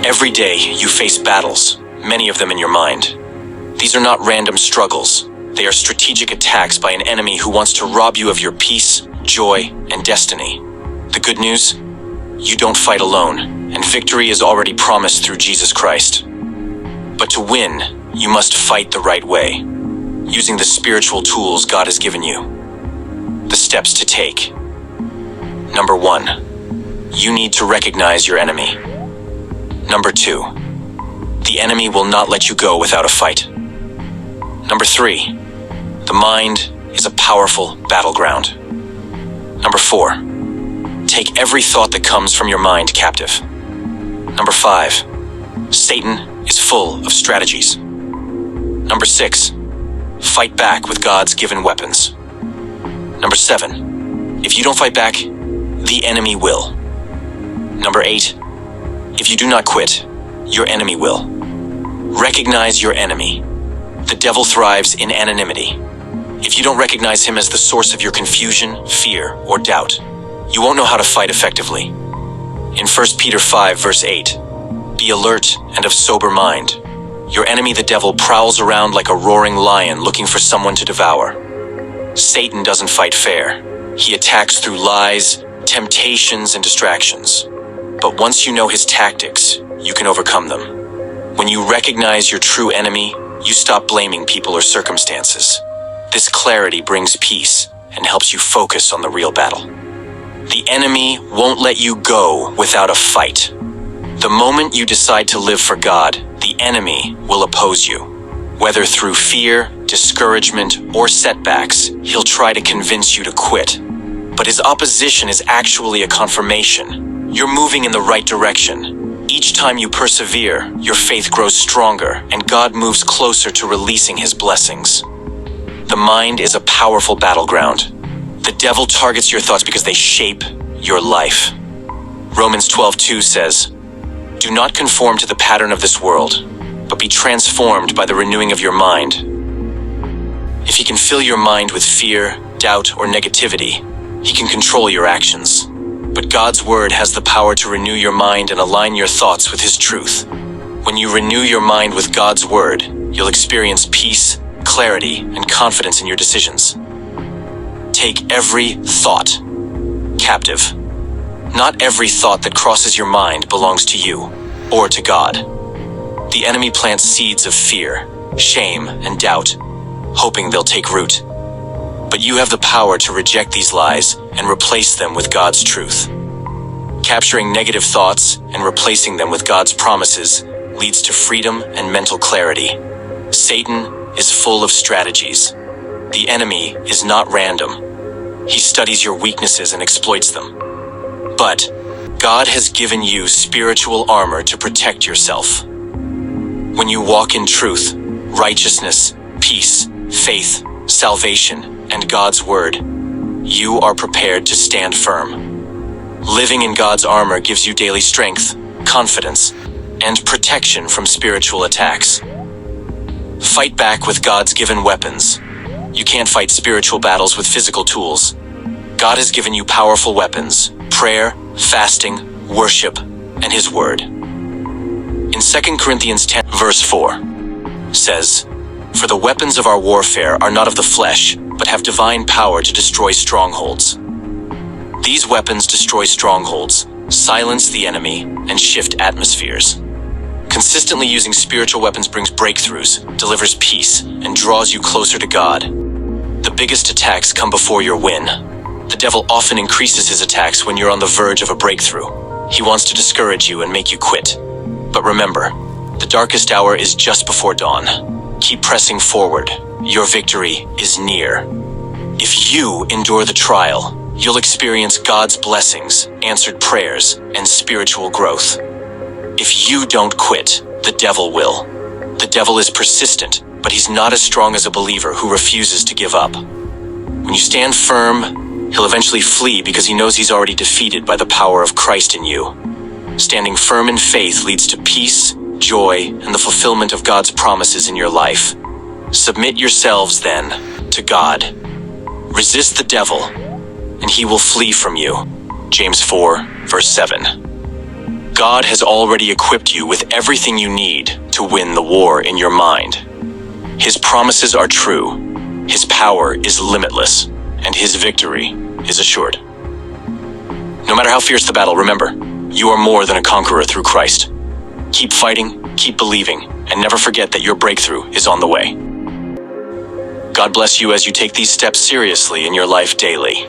Every day you face battles, many of them in your mind. These are not random struggles. They are strategic attacks by an enemy who wants to rob you of your peace, joy, and destiny. The good news? You don't fight alone, and victory is already promised through Jesus Christ. But to win, you must fight the right way, using the spiritual tools God has given you. The steps to take. Number 1. You need to recognize your enemy. Number 2. The enemy will not let you go without a fight. Number 3. The mind is a powerful battleground. Number 4. Take every thought that comes from your mind captive. Number 5. Satan is full of strategies. Number 6. Fight back with God's given weapons. Number 7. If you don't fight back, the enemy will. Number 8. If you do not quit, your enemy will. Recognize your enemy. The devil thrives in anonymity. If you don't recognize him as the source of your confusion, fear, or doubt, you won't know how to fight effectively. In 1 Peter 5, verse 8, be alert and of sober mind. Your enemy, the devil, prowls around like a roaring lion looking for someone to devour. Satan doesn't fight fair. He attacks through lies, temptations, and distractions. But once you know his tactics, you can overcome them. When you recognize your true enemy, you stop blaming people or circumstances. This clarity brings peace and helps you focus on the real battle. The enemy won't let you go without a fight. The moment you decide to live for God, the enemy will oppose you. Whether through fear, discouragement, or setbacks, he'll try to convince you to quit. But his opposition is actually a confirmation. You're moving in the right direction. Each time you persevere, your faith grows stronger, and God moves closer to releasing his blessings. The mind is a powerful battleground. The devil targets your thoughts because they shape your life. Romans 12:2 says, do not conform to the pattern of this world, but be transformed by the renewing of your mind. If he can fill your mind with fear, doubt, or negativity, he can control your actions. But God's word has the power to renew your mind and align your thoughts with his truth. When you renew your mind with God's word, you'll experience peace, clarity, and confidence in your decisions. Take every thought captive. Not every thought that crosses your mind belongs to you or to God. The enemy plants seeds of fear, shame, and doubt, hoping they'll take root. But you have the power to reject these lies and replace them with God's truth. Capturing negative thoughts and replacing them with God's promises leads to freedom and mental clarity. Satan is full of strategies. The enemy is not random. He studies your weaknesses and exploits them. But God has given you spiritual armor to protect yourself. When you walk in truth, righteousness, peace, faith, salvation, and God's word, you are prepared to stand firm. Living in God's armor gives you daily strength, confidence, and protection from spiritual attacks. Fight back with God's given weapons. You can't fight spiritual battles with physical tools. God has given you powerful weapons: prayer, fasting, worship, and his word. In 2 Corinthians 10, verse 4, says, for the weapons of our warfare are not of the flesh, but have divine power to destroy strongholds. These weapons destroy strongholds, silence the enemy, and shift atmospheres. Consistently using spiritual weapons brings breakthroughs, delivers peace, and draws you closer to God. The biggest attacks come before your win. The devil often increases his attacks when you're on the verge of a breakthrough. He wants to discourage you and make you quit. But remember, the darkest hour is just before dawn. Keep pressing forward. Your victory is near. If you endure the trial, you'll experience God's blessings, answered prayers, and spiritual growth. If you don't quit, the devil will. The devil is persistent, but he's not as strong as a believer who refuses to give up. When you stand firm, he'll eventually flee because he knows he's already defeated by the power of Christ in you. Standing firm in faith leads to peace, joy, and the fulfillment of God's promises in your life. Submit yourselves, then, to God. Resist the devil, and he will flee from you. James 4, verse 7. God has already equipped you with everything you need to win the war in your mind. His promises are true, His power is limitless, and His victory is assured. No matter how fierce the battle, remember, you are more than a conqueror through Christ. Keep fighting, keep believing, and never forget that your breakthrough is on the way. God bless you as you take these steps seriously in your life daily.